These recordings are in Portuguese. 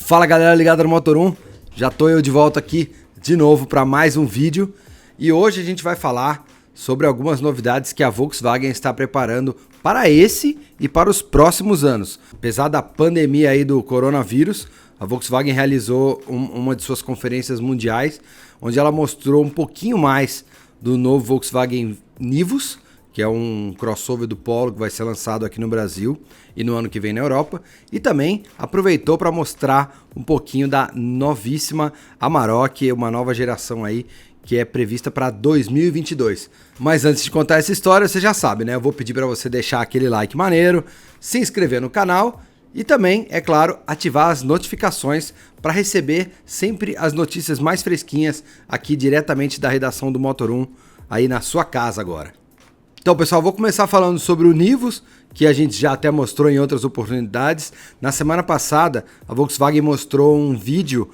Fala galera ligada no Motor 1, já tô eu de volta aqui de novo para mais um vídeo e hoje a gente vai falar sobre algumas novidades que a Volkswagen está preparando para esse e para os próximos anos. Apesar da pandemia aí do coronavírus, a Volkswagen realizou uma de suas conferências mundiais, onde ela mostrou um pouquinho mais do novo Volkswagen Nivus, que é um crossover do Polo que vai ser lançado aqui no Brasil e no ano que vem na Europa, e também aproveitou para mostrar um pouquinho da novíssima Amarok, uma nova geração aí que é prevista para 2022. Mas antes de contar essa história, você já sabe, né? Eu vou pedir para você deixar aquele like maneiro, se inscrever no canal e também, é claro, ativar as notificações para receber sempre as notícias mais fresquinhas aqui diretamente da redação do Motor 1 aí na sua casa agora. Então, pessoal, vou começar falando sobre o Nivus, que a gente já até mostrou em outras oportunidades. Na semana passada, a Volkswagen mostrou um vídeo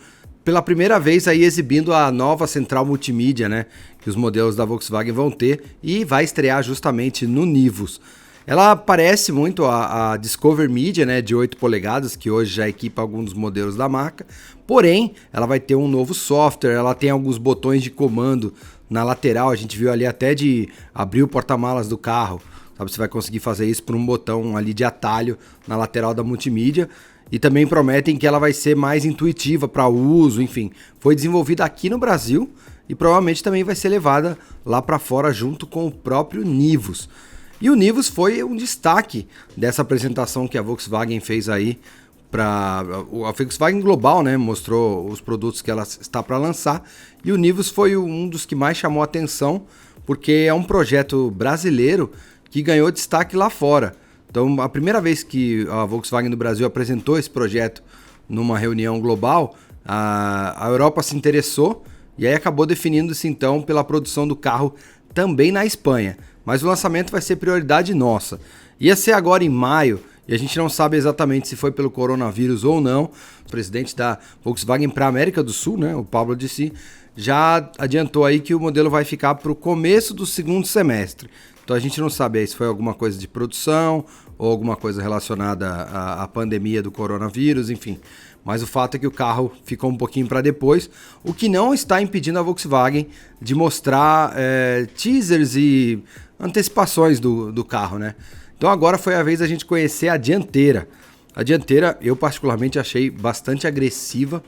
pela primeira vez aí exibindo a nova central multimídia, né, que os modelos da Volkswagen vão ter e vai estrear justamente no Nivus. Ela parece muito a Discover Media, né, de 8 polegadas, que hoje já equipa alguns dos modelos da marca. Porém, ela vai ter um novo software, ela tem alguns botões de comando na lateral. A gente viu ali até de abrir o porta-malas do carro, sabe? Você vai conseguir fazer isso por um botão ali de atalho na lateral da multimídia. E também prometem que ela vai ser mais intuitiva para uso, enfim. Foi desenvolvida aqui no Brasil e provavelmente também vai ser levada lá para fora junto com o próprio Nivus. E o Nivus foi um destaque dessa apresentação que a Volkswagen fez aí para a Volkswagen Global, né? Mostrou os produtos que ela está para lançar e o Nivus foi um dos que mais chamou a atenção porque é um projeto brasileiro que ganhou destaque lá fora. Então, a primeira vez que a Volkswagen do Brasil apresentou esse projeto numa reunião global, a Europa se interessou e aí acabou definindo-se então pela produção do carro também na Espanha. Mas o lançamento vai ser prioridade nossa. Ia ser agora em maio, e a gente não sabe exatamente se foi pelo coronavírus ou não. O presidente da Volkswagen para a América do Sul, né, o Pablo Dissy, já adiantou aí que o modelo vai ficar para o começo do segundo semestre. Então a gente não sabe aí se foi alguma coisa de produção ou alguma coisa relacionada à pandemia do coronavírus, enfim. Mas o fato é que o carro ficou um pouquinho para depois, o que não está impedindo a Volkswagen de mostrar teasers e antecipações do carro, né? Então agora foi a vez da gente conhecer a dianteira. A dianteira eu particularmente achei bastante agressiva,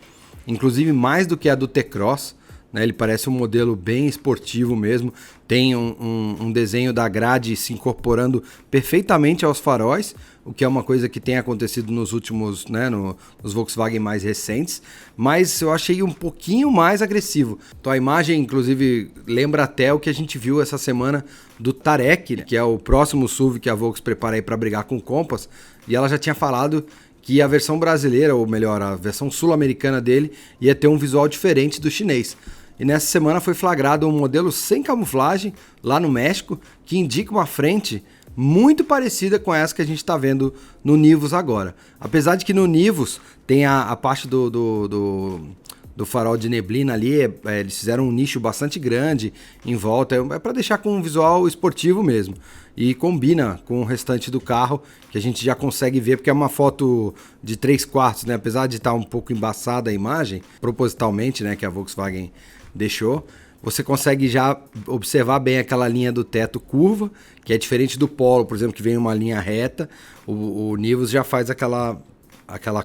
inclusive mais do que a do T-Cross, né? Ele parece um modelo bem esportivo mesmo, tem um desenho da grade se incorporando perfeitamente aos faróis, o que é uma coisa que tem acontecido nos últimos, né, nos Volkswagen mais recentes, mas eu achei um pouquinho mais agressivo. Então a imagem, inclusive, lembra até o que a gente viu essa semana do Touareg, que é o próximo SUV que a Volks prepara aí para brigar com o Compass, e ela já tinha falado que a versão brasileira, ou melhor, a versão sul-americana dele, ia ter um visual diferente do chinês. E nessa semana foi flagrado um modelo sem camuflagem lá no México, que indica uma frente muito parecida com essa que a gente está vendo no Nivus agora. Apesar de que no Nivus tem a parte do farol de neblina ali, eles fizeram um nicho bastante grande em volta, é para deixar com um visual esportivo mesmo. E combina com o restante do carro, que a gente já consegue ver, porque é uma foto de 3/4, né? Apesar de estar um pouco embaçada a imagem, propositalmente, né, que a Volkswagen deixou, você consegue já observar bem aquela linha do teto curva, que é diferente do Polo, por exemplo, que vem uma linha reta. O Nivus já faz aquela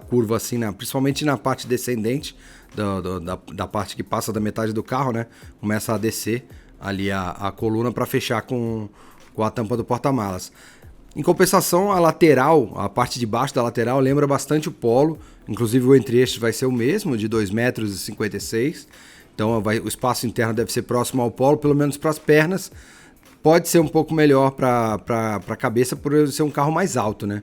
curva assim, principalmente na parte descendente, da parte que passa da metade do carro, né? Começa a descer ali a coluna para fechar com a tampa do porta-malas. Em compensação, a lateral, a parte de baixo da lateral lembra bastante o Polo, inclusive o entre-eixos vai ser o mesmo, de 2,56 m. Então o espaço interno deve ser próximo ao Polo, pelo menos para as pernas. Pode ser um pouco melhor para a cabeça por ele ser um carro mais alto, né?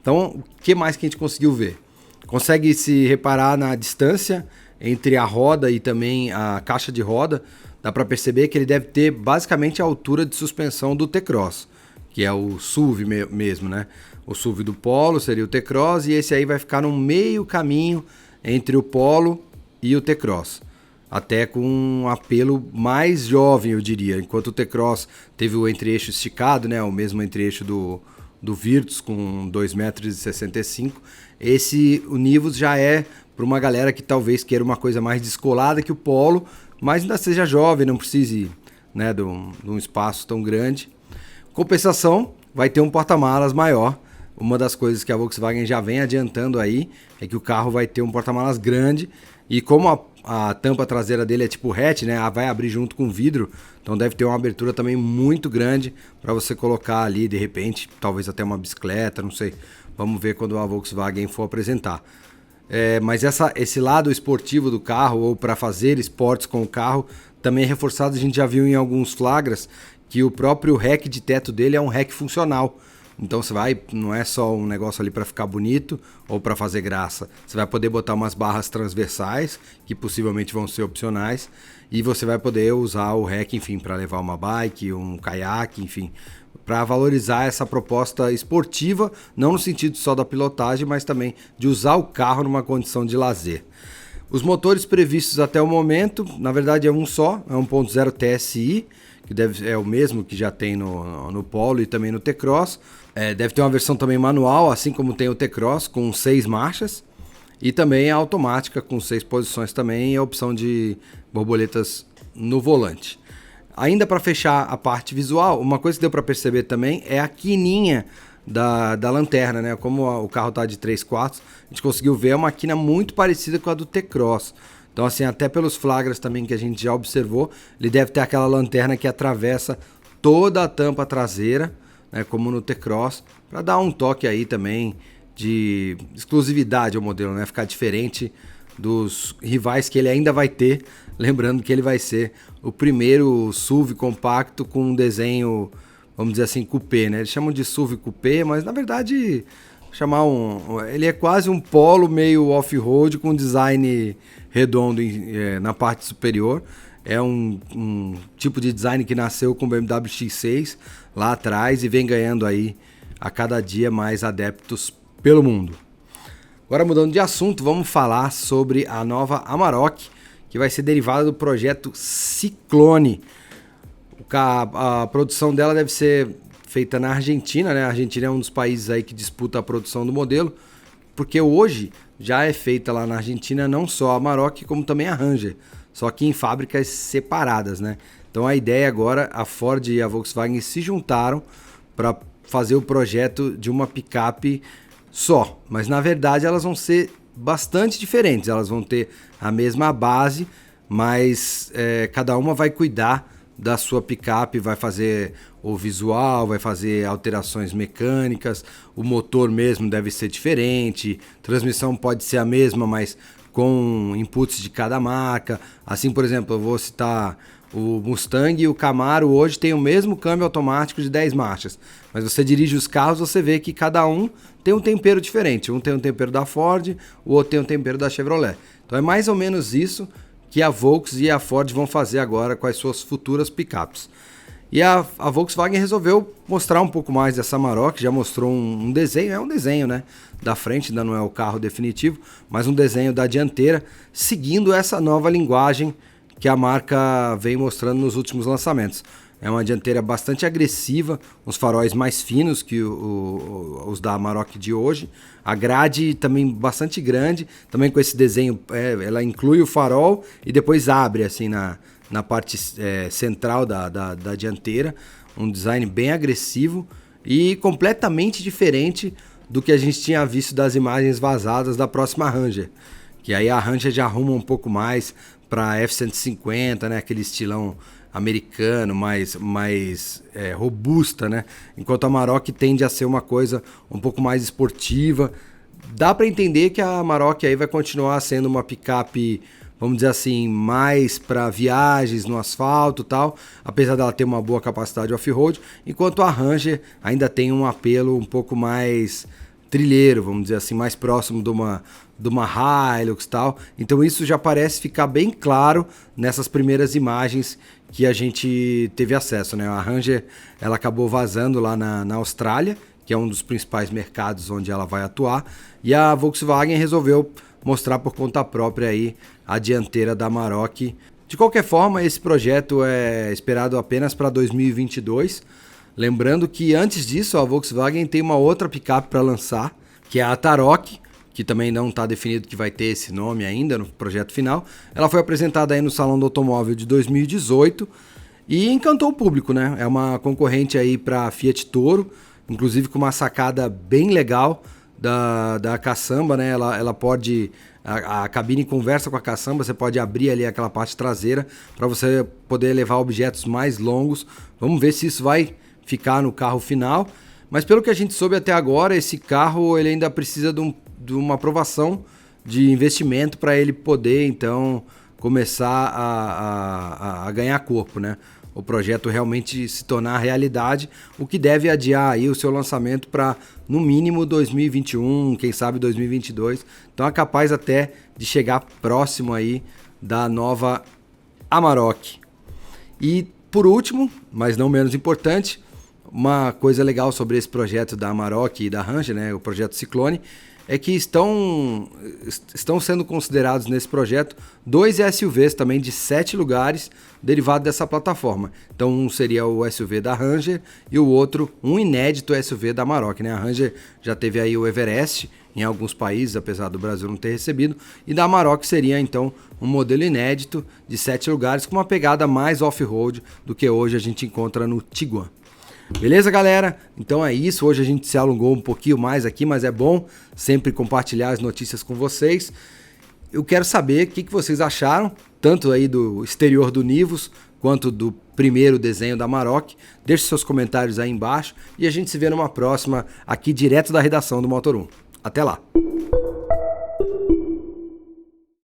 Então, o que mais que a gente conseguiu ver? Consegue se reparar na distância entre a roda e também a caixa de roda. Dá para perceber que ele deve ter basicamente a altura de suspensão do T-Cross, que é o SUV mesmo, né? O SUV do Polo seria o T-Cross e esse aí vai ficar no meio caminho entre o Polo e o T-Cross. Até com um apelo mais jovem, eu diria. Enquanto o T-Cross teve o entre-eixo esticado, né? O mesmo entre-eixo do do Virtus com 2,65 m. O Nivus já é para uma galera que talvez queira uma coisa mais descolada que o Polo, mas ainda seja jovem, não precise, né, de um espaço tão grande. Compensação, vai ter um porta-malas maior. Uma das coisas que a Volkswagen já vem adiantando aí é que o carro vai ter um porta-malas grande, e como a tampa traseira dele é tipo hatch, né, vai abrir junto com o vidro, então deve ter uma abertura também muito grande para você colocar ali, de repente, talvez até uma bicicleta, não sei. Vamos ver quando a Volkswagen for apresentar. Mas esse lado esportivo do carro, ou para fazer esportes com o carro, também é reforçado. A gente já viu em alguns flagras que o próprio rack de teto dele é um rack funcional. Então não é só um negócio ali para ficar bonito ou para fazer graça. Você vai poder botar umas barras transversais, que possivelmente vão ser opcionais, e você vai poder usar o rack, enfim, para levar uma bike, um caiaque, enfim, para valorizar essa proposta esportiva, não no sentido só da pilotagem, mas também de usar o carro numa condição de lazer. Os motores previstos até o momento, na verdade é um só, é 1.0 TSI, que é o mesmo que já tem no Polo e também no T-Cross. Deve ter uma versão também manual, assim como tem o T-Cross, com 6 marchas. E também a automática, com 6 posições também, e a opção de borboletas no volante. Ainda para fechar a parte visual, uma coisa que deu para perceber também é a quininha da lanterna, né? Como o carro está de 3/4, a gente conseguiu ver uma quina muito parecida com a do T-Cross. Então, assim, até pelos flagras também que a gente já observou, ele deve ter aquela lanterna que atravessa toda a tampa traseira, né, como no T-Cross, para dar um toque aí também de exclusividade ao modelo, né? Ficar diferente dos rivais que ele ainda vai ter. Lembrando que ele vai ser o primeiro SUV compacto com um desenho, vamos dizer assim, coupé, né? Eles chamam de SUV coupé, mas na verdade ele é quase um Polo meio off-road com design redondo na parte superior. É um tipo de design que nasceu com o BMW X6 lá atrás e vem ganhando aí a cada dia mais adeptos pelo mundo. Agora, mudando de assunto, vamos falar sobre a nova Amarok, que vai ser derivada do projeto Ciclone. A produção dela deve ser feita na Argentina, né? A Argentina é um dos países aí que disputa a produção do modelo, porque hoje já é feita lá na Argentina não só a Amarok, como também a Ranger, só que em fábricas separadas, né? Então a ideia agora, a Ford e a Volkswagen se juntaram para fazer o projeto de uma picape só, mas na verdade elas vão ser bastante diferentes. Elas vão ter a mesma base, mas cada uma vai cuidar da sua picape, vai fazer o visual, vai fazer alterações mecânicas, o motor mesmo deve ser diferente, transmissão pode ser a mesma, mas com inputs de cada marca. Assim, por exemplo, eu vou citar o Mustang e o Camaro hoje tem o mesmo câmbio automático de 10 marchas, mas você dirige os carros, você vê que cada um tem um tempero diferente. Um tem um tempero da Ford, o outro tem um tempero da Chevrolet. Então é mais ou menos isso que a Volks e a Ford vão fazer agora com as suas futuras picapes. E a Volkswagen resolveu mostrar um pouco mais dessa Amarok, já mostrou um desenho, é um desenho, né, da frente, ainda não é o carro definitivo, mas um desenho da dianteira, seguindo essa nova linguagem que a marca vem mostrando nos últimos lançamentos. É uma dianteira bastante agressiva, uns faróis mais finos que os da Amarok de hoje. A grade também bastante grande, também com esse desenho, ela inclui o farol e depois abre assim na parte central da dianteira. Um design bem agressivo e completamente diferente do que a gente tinha visto das imagens vazadas da próxima Ranger. Que aí a Ranger já arruma um pouco mais para F-150, né? Aquele estilão americano, mais robusta, né? Enquanto a Amarok tende a ser uma coisa um pouco mais esportiva. Dá para entender que a Amarok aí vai continuar sendo uma picape, vamos dizer assim, mais para viagens no asfalto e tal, apesar dela ter uma boa capacidade off-road, enquanto a Ranger ainda tem um apelo um pouco mais trilheiro, vamos dizer assim, mais próximo de uma Hilux e tal. Então isso já parece ficar bem claro nessas primeiras imagens que a gente teve acesso, né? A Ranger, ela acabou vazando lá na Austrália, que é um dos principais mercados onde ela vai atuar, e a Volkswagen resolveu mostrar por conta própria aí a dianteira da Amarok. De qualquer forma, esse projeto é esperado apenas para 2022, Lembrando que antes disso a Volkswagen tem uma outra picape para lançar, que é a Tarok, que também não está definido que vai ter esse nome ainda no projeto final. Ela foi apresentada aí no Salão do Automóvel de 2018 e encantou o público, né? É uma concorrente aí para a Fiat Toro, inclusive com uma sacada bem legal da caçamba, né? Ela pode... A cabine conversa com a caçamba, você pode abrir ali aquela parte traseira para você poder levar objetos mais longos. Vamos ver se isso vai ficar no carro final. Mas pelo que a gente soube até agora, esse carro ele ainda precisa de uma aprovação de investimento para ele poder, então, começar a ganhar corpo, né? O projeto realmente se tornar realidade, o que deve adiar aí o seu lançamento para, no mínimo, 2021, quem sabe 2022. Então é capaz até de chegar próximo aí da nova Amarok. E, por último, mas não menos importante, uma coisa legal sobre esse projeto da Amarok e da Ranger, né, o projeto Ciclone, é que estão sendo considerados nesse projeto 2 SUVs também de 7 lugares derivados dessa plataforma. Então um seria o SUV da Ranger e o outro um inédito SUV da Amarok, né? A Ranger já teve aí o Everest em alguns países, apesar do Brasil não ter recebido, e da Amarok seria então um modelo inédito de 7 lugares com uma pegada mais off-road do que hoje a gente encontra no Tiguan. Beleza, galera? Então é isso. Hoje a gente se alongou um pouquinho mais aqui, mas é bom sempre compartilhar as notícias com vocês. Eu quero saber o que vocês acharam, tanto aí do exterior do Nivus, quanto do primeiro desenho da Amarok. Deixe seus comentários aí embaixo e a gente se vê numa próxima aqui direto da redação do Motor 1. Até lá!